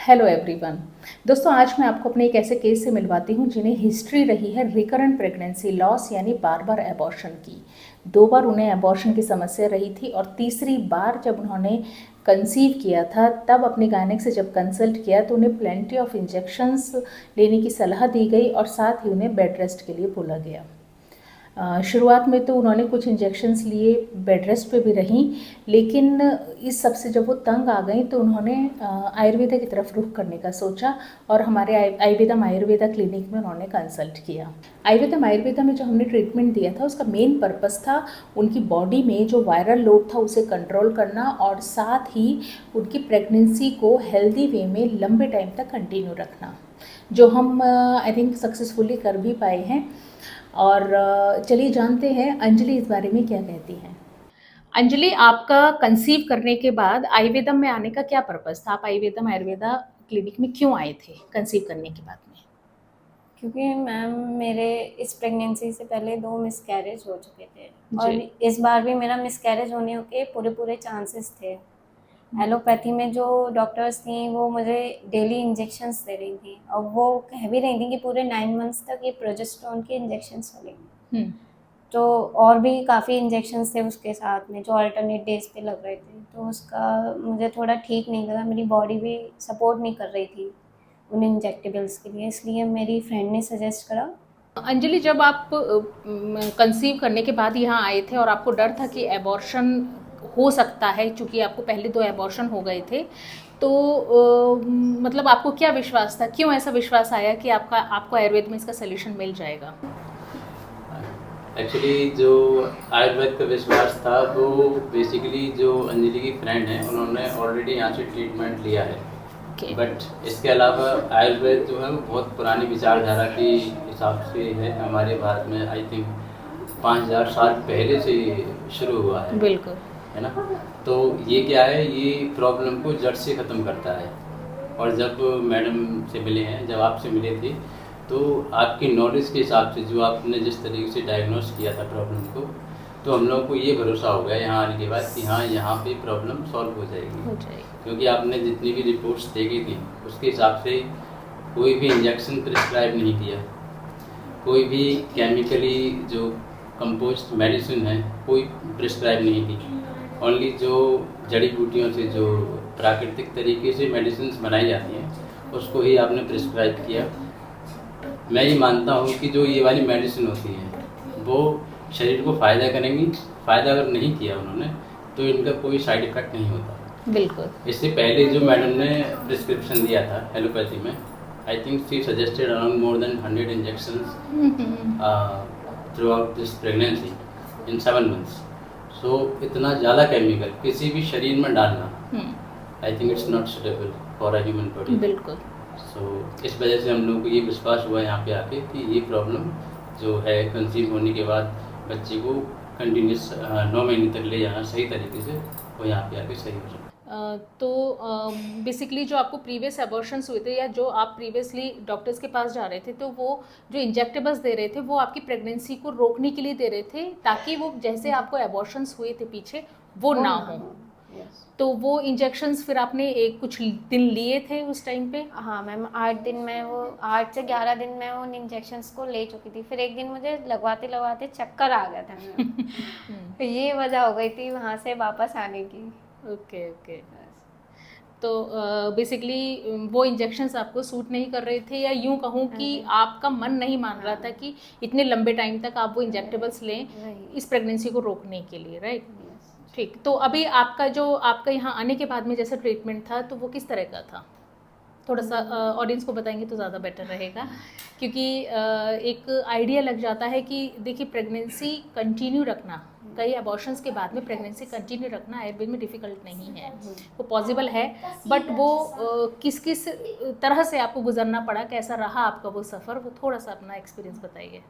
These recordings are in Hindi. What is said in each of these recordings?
Hello everyone. दोस्तों, आज मैं आपको अपने एक ऐसे केस से मिलवाती हूँ जिन्हें हिस्ट्री रही है रिकरेंट प्रेगनेंसी लॉस यानी बार बार एबॉर्शन की। 2 बार उन्हें एबॉर्शन की समस्या रही थी और तीसरी बार जब उन्होंने कंसीव किया था तब अपने गायनेक से जब कंसल्ट किया तो उन्हें प्लेंटी ऑफ इंजेक्शंस लेने की सलाह दी गई और साथ ही उन्हें बेड रेस्ट के लिए बोला गया। शुरुआत में तो उन्होंने कुछ इंजेक्शन्स लिए, बेड रेस्ट पे भी रहीं, लेकिन इस सब से जब वो तंग आ गई तो उन्होंने आयुर्वेदा की तरफ रुख करने का सोचा और हमारे आयुर्वेदम आयुर्वेदा क्लिनिक में उन्होंने कंसल्ट किया। आयुर्वेदा में जो हमने ट्रीटमेंट दिया था उसका मेन पर्पस था उनकी बॉडी में जो वायरल लोड था उसे कंट्रोल करना और साथ ही उनकी प्रेगनेंसी को हेल्दी वे में लंबे टाइम तक कंटिन्यू रखना, जो हम आई थिंक सक्सेसफुली कर भी पाए हैं। और चलिए जानते हैं अंजलि इस बारे में क्या कहती हैं। अंजलि, आपका कंसीव करने के बाद आयुर्वेदम में आने का क्या पर्पस था? आप आयुर्वेदम आयुर्वेदा क्लिनिक में क्यों आए थे कंसीव करने के बाद में? क्योंकि मैम मेरे इस प्रेगनेंसी से पहले 2 मिसकैरेज हो चुके थे और जी। इस बार भी मेरा मिसकैरेज होने के पूरे चांसेस थे। एलोपैथी में जो डॉक्टर्स थी वो मुझे डेली इंजेक्शंस दे रही थी और वो कह भी रही थी कि पूरे 9 मंथ्स तक ये प्रोजेस्टेरोन के इंजेक्शंस चलेंगे। तो और भी काफ़ी इंजेक्शंस थे उसके साथ में जो अल्टरनेट डेज पे लग रहे थे, तो उसका मुझे थोड़ा ठीक नहीं लगा। मेरी बॉडी भी सपोर्ट नहीं कर रही थी उन इंजेक्टेबल्स के लिए, इसलिए मेरी फ्रेंड ने सजेस्ट करा। अंजलि, जब आप कंसीव करने के बाद यहाँ आए थे और आपको डर था कि एबॉर्शन हो सकता है, चूंकि आपको पहले 2 एबॉर्शन हो गए थे, तो मतलब आपको क्या विश्वास था, क्यों ऐसा विश्वास आया कि आपको आयुर्वेद में इसका सोल्यूशन मिल जाएगा? एक्चुअली जो आयुर्वेद का विश्वास था वो बेसिकली जो अंजलि की फ्रेंड है उन्होंने ऑलरेडी यहाँ से ट्रीटमेंट लिया है। Okay. बट इसके अलावा आयुर्वेद जो है वो बहुत पुरानी विचारधारा के हिसाब से है। हमारे भारत में आई थिंक 5000 साल पहले से शुरू हुआ है। बिल्कुल। है ना। तो ये क्या है, ये प्रॉब्लम को जड़ से ख़त्म करता है। और जब मैडम से मिले हैं, जब आपसे मिले थे, तो आपकी नॉलेज के हिसाब से जो आपने जिस तरीके से डायग्नोस किया था प्रॉब्लम को, तो हम लोगों को ये भरोसा हो गया यहाँ आने के बाद कि हाँ, यहाँ पे प्रॉब्लम सॉल्व हो जाएगी। क्योंकि आपने जितनी भी रिपोर्ट्स देखी थी उसके हिसाब से कोई भी इंजेक्शन प्रिस्क्राइब नहीं किया, कोई भी केमिकली जो कंपोस्ट मेडिसिन है कोई प्रिस्क्राइब नहीं की। ओनली जो जड़ी बूटियों से जो प्राकृतिक तरीके से मेडिसिन बनाई जाती हैं उसको ही आपने प्रिस्क्राइब किया। मैं ये मानता हूँ कि जो ये वाली मेडिसिन होती हैं वो शरीर को फ़ायदा करेंगी। फ़ायदा अगर नहीं किया उन्होंने तो इनका कोई साइड इफ़ेक्ट नहीं होता। बिल्कुल। इससे पहले जो मैडम ने प्रिस्क्रिप्शन दिया था एलोपैथी में, I think she suggested around more than 100 injections throughout this pregnancy in 7 months. So इतना ज़्यादा केमिकल किसी भी शरीर में डालना I think it's not suitable for a human body. बिल्कुल। सो इस वजह से हम लोगों को ये विश्वास हुआ यहाँ पे आके कि ये प्रॉब्लम जो है कंसीव होने के बाद बच्चे को कंटिन्यूस 9 महीने तक ले जाना सही तरीके से, वो यहाँ पे आके सही हो जाए। तो बेसिकली जो आपको प्रीवियस एबॉर्शंस हुए थे या जो आप प्रीवियसली डॉक्टर्स के पास जा रहे थे, तो वो जो इंजेक्टेबल्स दे रहे थे वो आपकी प्रेगनेंसी को रोकने के लिए दे रहे थे ताकि वो जैसे आपको एबॉर्शंस हुए थे पीछे वो ना हो। तो वो इंजेक्शंस फिर आपने एक कुछ दिन लिए थे उस टाइम पे? हाँ मैम, 8 दिन में वो 8 से 11 दिन में उन इंजेक्शंस को ले चुकी थी। फिर एक दिन मुझे लगवाते लगवाते चक्कर आ गया था मैम। तो ये वजह हो गई थी वहाँ से वापस आने की। Okay okay. तो बेसिकली वो इंजेक्शंस आपको सूट नहीं कर रहे थे, या यूं कहूँ कि आपका मन नहीं मान रहा था कि इतने लंबे टाइम तक आप वो इंजेक्टेबल्स लें इस प्रेगनेंसी को रोकने के लिए, राइट? ठीक। तो अभी आपका यहाँ आने के बाद में जैसा ट्रीटमेंट था तो वो किस तरह का था? थोड़ा सा ऑडियंस को बताएंगे तो ज़्यादा बेटर रहेगा, क्योंकि एक आइडिया लग जाता है कि देखिए प्रेगनेंसी कंटिन्यू रखना, कई अबॉर्शंस के बाद में प्रेगनेंसी कंटिन्यू रखना आयुर्वेद में डिफ़िकल्ट नहीं है, वो पॉसिबल है। बट वो किस किस तरह से आपको गुजरना पड़ा, कैसा रहा आपका वो सफ़र, वो थोड़ा सा अपना एक्सपीरियंस बताइए।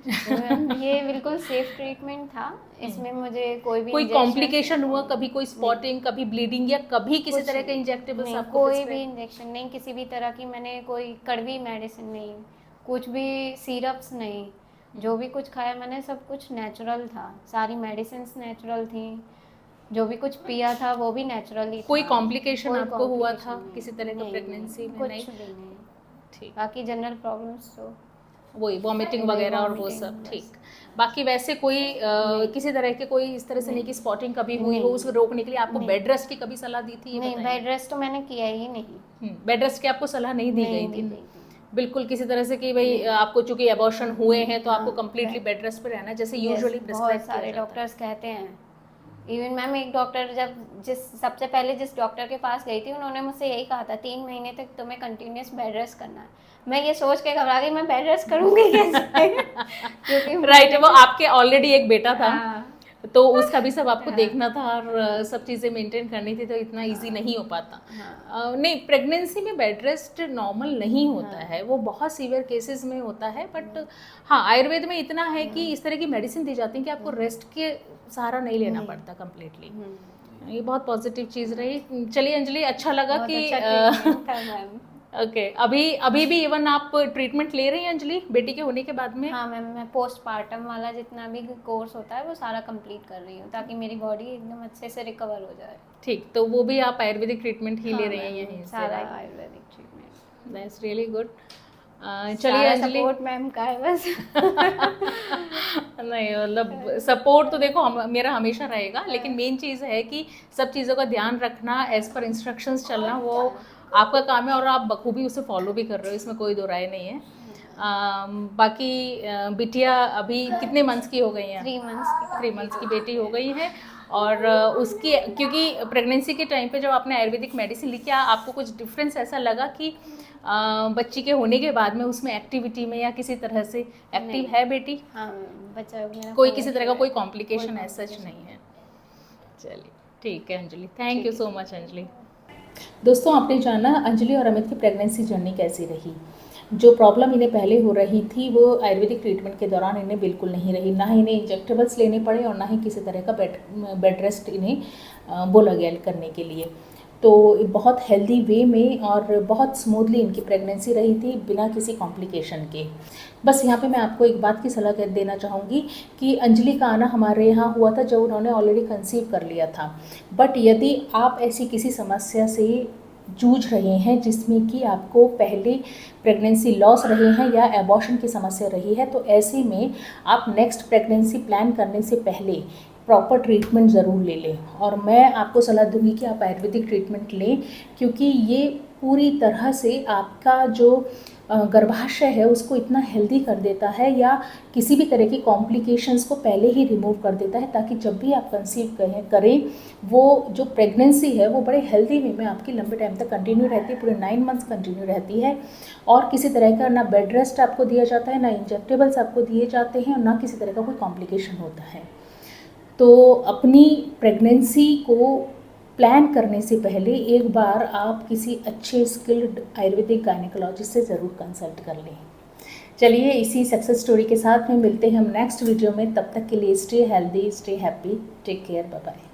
ये बिल्कुल सेफ ट्रीटमेंट था। इसमें मुझे कोई कॉम्प्लिकेशन हुआ कभी, कोई स्पॉटिंग, कभी ब्लीडिंग, या कभी किसी तरह के इंजेक्टेबल्स आपको? कोई भी इंजेक्शन नहीं, किसी भी तरह की मैंने कोई कड़वी मेडिसिन नहीं, कुछ भी सिरप्स नहीं। जो भी कुछ खाया मैंने सब कुछ नेचुरल था, सारी मेडिसिन नेचुरल थी। जो भी कुछ पिया था वो भी नेचुरली कोई कॉम्प्लिकेशन कोई आपको हुआ था complication नहीं। किसी तरह का नहीं, प्रेगनेंसी में? कुछ नहीं, भी नहीं। ठीक, बाकी जनरल प्रॉब्लम्स तो वही वॉमिटिंग वही वगैरह और वो vomiting सब, बस। ठीक। बाकी वैसे कोई नहीं। किसी तरह के कोई इस तरह से नहीं कि स्पॉटिंग कभी हुई हो, नहीं। उसको रोकने के लिए आपको नहीं। बेड रेस्ट की कभी सलाह दी थी, ये नहीं, बताइए। बेड रेस्ट तो मैंने किया ही नहीं। बेड रेस्ट की आपको सलाह नहीं दी नहीं गई दी थी? गई थी। बिल्कुल किसी तरह से कि भाई नहीं। आपको चूंकि एबॉर्शन हुए हैं तो हाँ, आपको कंप्लीटली bed- बेड रेस्ट पे रहना है, जैसे Yes, यूजुअली बहुत प्रिस्क्राइब सारे किया जाता है। डॉक्टर्स कहते हैं। इवन मैम एक डॉक्टर जब सबसे पहले जिस डॉक्टर के पास गई थी उन्होंने मुझसे यही कहा था 3 महीने तक तुम्हें कंटिन्यूस बेड रेस्ट करना है। मैं ये सोच के घबरा गई मैं बेड रेस्ट करूंगी कैसे क्योंकि राइट, वो आपके ऑलरेडी एक बेटा था हाँ, तो उसका भी सब आपको हाँ। देखना था और सब चीज़ें मेंटेन करनी थी, तो इतना इजी नहीं हो पाता। हाँ। नहीं, प्रेगनेंसी में बेड रेस्ट नॉर्मल नहीं होता हाँ। है, वो बहुत सीवियर केसेस में होता है, बट हाँ आयुर्वेद में इतना है कि इस तरह की मेडिसिन दी जाती है कि आपको रेस्ट के सहारा नहीं लेना नहीं। पड़ता कम्प्लीटली। हम्म। ये बहुत पॉजिटिव चीज़ रही। चलिए अंजलि, अच्छा लगा बहुत कि अच्छा treatment था मैम। ओके, अभी भी इवन आप ट्रीटमेंट ले रही हैं अंजलि बेटी के होने के बाद में? हाँ मैम, मैं पोस्टमार्टम वाला जितना भी कोर्स होता है वो सारा कंप्लीट कर रही हूँ ताकि मेरी बॉडी एकदम अच्छे से रिकवर हो जाए। ठीक, तो वो भी आप आयुर्वेदिक ट्रीटमेंट ही ले हाँ रही हैं मैम, यहीं से? सारा Ayurvedic treatment. That's really good. चलिए अंजलि, सपोर्ट मैम का है बस। नहीं मतलब सपोर्ट तो देखो मेरा हमेशा रहेगा, लेकिन मेन चीज़ है कि सब चीज़ों का ध्यान रखना, एज पर इंस्ट्रक्शंस चलना, वो आपका काम है और आप बखूबी उसे फॉलो भी कर रहे हो, इसमें कोई दो राय नहीं है। बाकी बिटिया अभी कितने मंथ्स की हो गई हैं? 3 मंथ्स की। 3 मंथ्स की बेटी हो गई है। और उसकी, क्योंकि प्रेगनेंसी के टाइम पे जब आपने आयुर्वेदिक मेडिसिन ली, क्या आपको कुछ डिफरेंस ऐसा लगा कि बच्ची के होने के बाद में उसमें एक्टिविटी में या किसी तरह से एक्टिव है बेटी? हाँ बच्चा मेरा कोई full किसी तरह का active कोई है। कॉम्प्लिकेशन कोई ऐसा complication नहीं है? चलिए ठीक है अंजलि, थैंक यू ठीक सो मच अंजलि। दोस्तों, आपने जाना अंजलि और अमित की प्रेगनेंसी जर्नी कैसी रही। जो प्रॉब्लम इन्हें पहले हो रही थी वो आयुर्वेदिक ट्रीटमेंट के दौरान इन्हें बिल्कुल नहीं रही, ना ही इन्हें इंजेक्टेबल्स लेने पड़े और ना ही किसी तरह का बेड रेस्ट इन्हें बोला गया करने के लिए। तो बहुत हेल्दी वे में और बहुत स्मूथली इनकी प्रेगनेंसी रही थी बिना किसी कॉम्प्लिकेशन के। बस यहाँ पे मैं आपको एक बात की सलाह देना चाहूँगी कि अंजलि का आना हमारे यहाँ हुआ था जब उन्होंने ऑलरेडी कंसीव कर लिया था। बट यदि आप ऐसी किसी समस्या से जूझ रहे हैं जिसमें कि आपको पहले प्रेगनेंसी लॉस रहे हैं या एबॉर्शन की समस्या रही है, तो ऐसे में आप नेक्स्ट प्रेगनेंसी प्लान करने से पहले प्रॉपर ट्रीटमेंट ज़रूर ले लें। और मैं आपको सलाह दूंगी कि आप आयुर्वेदिक ट्रीटमेंट लें, क्योंकि ये पूरी तरह से आपका जो गर्भाशय है उसको इतना हेल्दी कर देता है या किसी भी तरह की कॉम्प्लिकेशंस को पहले ही रिमूव कर देता है, ताकि जब भी आप कंसीव करें वो जो प्रेगनेंसी है वो बड़े हेल्दी वे में आपकी लंबे टाइम तक कंटिन्यू रहती है, पूरे 9 मंथ्स कंटिन्यू रहती है। और किसी तरह का ना बेड रेस्ट आपको दिया जाता है, ना इंजेक्टेबल्स आपको दिए जाते हैं और ना किसी तरह का कोई कॉम्प्लिकेशन होता है। तो अपनी प्रेगनेंसी को प्लान करने से पहले एक बार आप किसी अच्छे स्किल्ड आयुर्वेदिक गायनेकोलॉजिस्ट से ज़रूर कंसल्ट कर लें। चलिए इसी सक्सेस स्टोरी के साथ में मिलते हैं हम नेक्स्ट वीडियो में। तब तक के लिए stay healthy, stay happy, take care, bye bye.